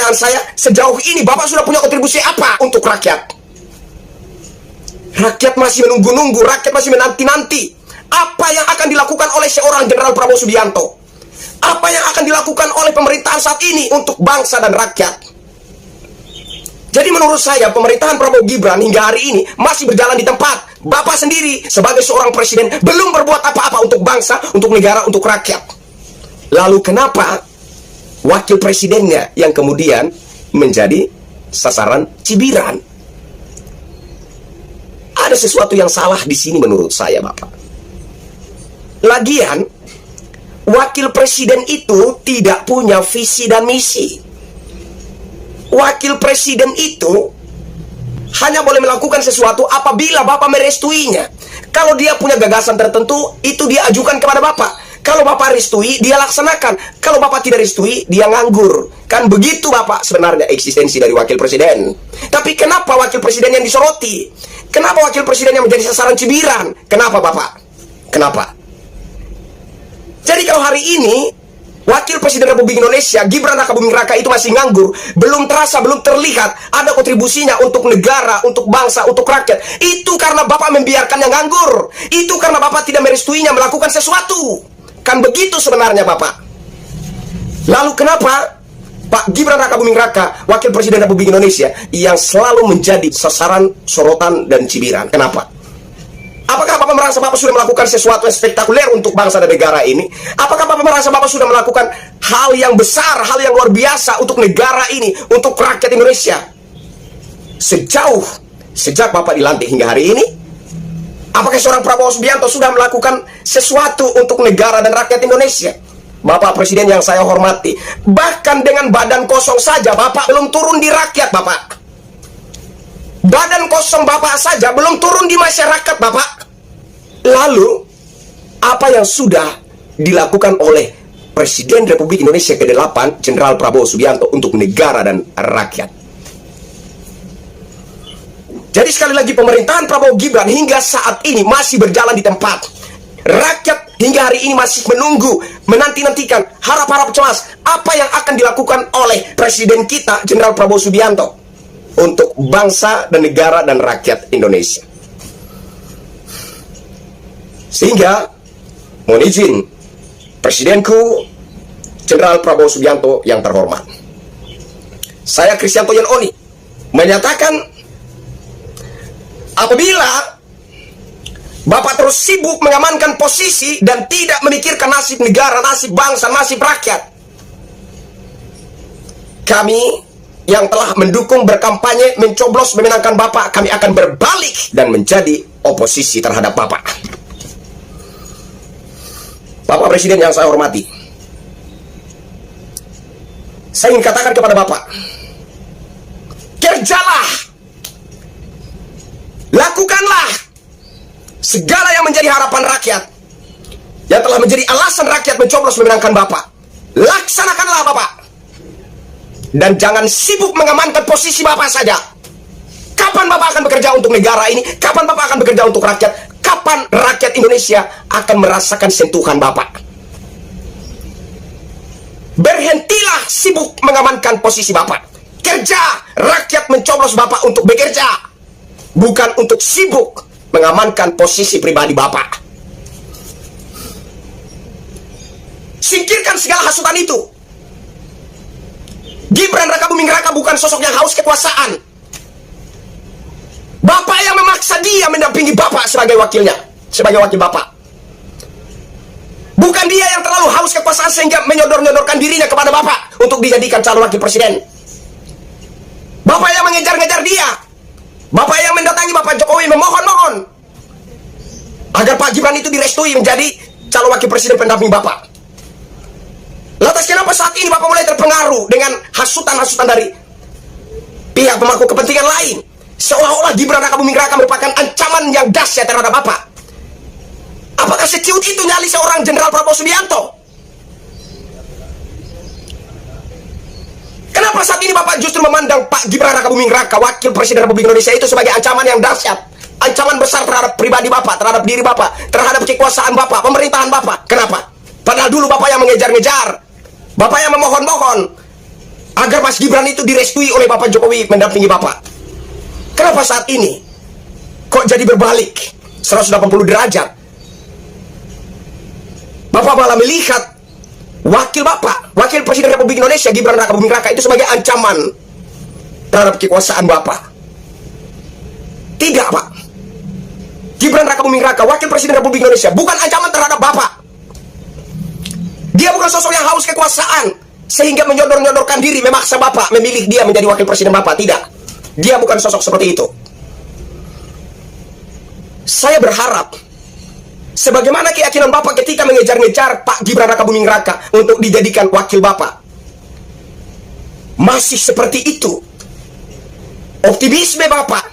pertanyaan saya, sejauh ini Bapak sudah punya kontribusi apa untuk rakyat? Rakyat masih menunggu-nunggu, rakyat masih menanti-nanti. Apa yang akan dilakukan oleh seorang Jenderal Prabowo Subianto? Apa yang akan dilakukan oleh pemerintahan saat ini untuk bangsa dan rakyat? Jadi menurut saya, pemerintahan Prabowo Gibran hingga hari ini masih berjalan di tempat. Bapak sendiri sebagai seorang presiden belum berbuat apa-apa untuk bangsa, untuk negara, untuk rakyat. Lalu kenapa wakil presidennya yang kemudian menjadi sasaran cibiran? Ada sesuatu yang salah di sini menurut saya, Bapak. Lagian, wakil presiden itu tidak punya visi dan misi. Wakil presiden itu hanya boleh melakukan sesuatu apabila Bapak merestuinya. Kalau dia punya gagasan tertentu, itu dia ajukan kepada Bapak. Kalau Bapak restui, dia laksanakan. Kalau Bapak tidak restui, dia nganggur. Kan begitu Bapak sebenarnya eksistensi dari wakil presiden. Tapi kenapa wakil presiden yang disoroti? Kenapa wakil presiden yang menjadi sasaran cibiran? Kenapa Bapak? Kenapa? Jadi kalau hari ini Wakil Presiden Republik Indonesia Gibran Rakabuming Raka itu masih nganggur, belum terasa, belum terlihat ada kontribusinya untuk negara, untuk bangsa, untuk rakyat. Itu karena Bapak membiarkannya nganggur. Itu karena Bapak tidak merestuinya melakukan sesuatu. Kan begitu sebenarnya Bapak. Lalu kenapa Pak Gibran Rakabuming Raka, Wakil Presiden Republik Indonesia, yang selalu menjadi sasaran sorotan dan cibiran? Kenapa? Apakah Bapak merasa Bapak sudah melakukan sesuatu yang spektakuler untuk bangsa dan negara ini? Apakah Bapak merasa Bapak sudah melakukan hal yang besar, hal yang luar biasa untuk negara ini, untuk rakyat Indonesia? Sejak Bapak dilantik hingga hari ini, apakah seorang Prabowo Subianto sudah melakukan sesuatu untuk negara dan rakyat Indonesia? Bapak Presiden yang saya hormati, bahkan dengan badan kosong saja Bapak belum turun di rakyat Bapak. Badan kosong Bapak saja belum turun di masyarakat Bapak. Lalu apa yang sudah dilakukan oleh Presiden Republik Indonesia ke-8 Jenderal Prabowo Subianto untuk negara dan rakyat? Jadi sekali lagi, pemerintahan Prabowo Gibran hingga saat ini masih berjalan di tempat. Rakyat hingga hari ini masih menunggu, menanti-nantikan, harap-harap cemas apa yang akan dilakukan oleh Presiden kita Jenderal Prabowo Subianto untuk bangsa dan negara dan rakyat Indonesia. Sehingga mohon izin, Presidenku Jenderal Prabowo Subianto yang terhormat, saya Kristianto Yon-Oni menyatakan, apabila Bapak terus sibuk mengamankan posisi dan tidak memikirkan nasib negara, nasib bangsa, nasib rakyat, kami yang telah mendukung, berkampanye, mencoblos, memenangkan Bapak, kami akan berbalik dan menjadi oposisi terhadap Bapak. Bapak Presiden yang saya hormati, saya ingin katakan kepada Bapak, kerjalah, lakukanlah segala yang menjadi harapan rakyat, yang telah menjadi alasan rakyat mencoblos memenangkan Bapak. Laksanakanlah Bapak. Dan jangan sibuk mengamankan posisi Bapak saja. Kapan Bapak akan bekerja untuk negara ini? Kapan Bapak akan bekerja untuk rakyat? Kapan rakyat Indonesia akan merasakan sentuhan Bapak? Berhentilah sibuk mengamankan posisi Bapak. Kerja, rakyat mencoblos Bapak untuk bekerja, bukan untuk sibuk mengamankan posisi pribadi Bapak. Singkirkan segala hasutan itu. Gibran Rakabuming Raka bukan sosok yang haus kekuasaan. Bapak yang memaksa dia mendampingi Bapak sebagai wakilnya, sebagai wakil Bapak. Bukan dia yang terlalu haus kekuasaan sehingga menyodor-nyodorkan dirinya kepada Bapak untuk dijadikan calon wakil presiden. Bapak yang mengejar-ngejar dia. Bapak yang mendatangi Bapak Jokowi memohon-mohon agar Pak Gibran itu direstui menjadi calon wakil presiden pendamping Bapak. Lantas kenapa saat ini Bapak mulai terpengaruh dengan hasutan-hasutan dari pihak pemangku kepentingan lain? Seolah-olah Gibran Rakabuming Raka merupakan ancaman yang dahsyat terhadap Bapak. Apakah seciut itu nyali seorang Jenderal Prabowo Subianto? Kenapa saat ini Bapak justru memandang Pak Gibran Rakabuming Raka, Wakil Presiden Republik Indonesia itu sebagai ancaman yang dahsyat, ancaman besar terhadap pribadi Bapak, terhadap diri Bapak, terhadap kekuasaan Bapak, pemerintahan Bapak? Kenapa? Padahal dulu Bapak yang mengejar-ngejar, Bapak yang memohon-mohon agar Mas Gibran itu direstui oleh Bapak Jokowi mendampingi Bapak. Kenapa saat ini kok jadi berbalik 180 derajat? Bapak malah melihat wakil Bapak, wakil Presiden Republik Indonesia Gibran Raka Buming Raka itu sebagai ancaman terhadap kekuasaan Bapak. Tidak, Pak. Gibran Raka Buming Raka, wakil Presiden Republik Indonesia, bukan ancaman terhadap Bapak. Dia bukan sosok yang haus kekuasaan sehingga menyodor-nyodorkan diri, memaksa Bapak memilih dia menjadi wakil presiden Bapak. Tidak. Dia bukan sosok seperti itu. Saya berharap sebagaimana keyakinan Bapak ketika mengejar-ngejar Pak Gibran Raka Buming Raka untuk dijadikan wakil Bapak, masih seperti itu optimisme Bapak,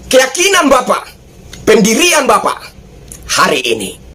keyakinan Bapak, pendirian Bapak hari ini.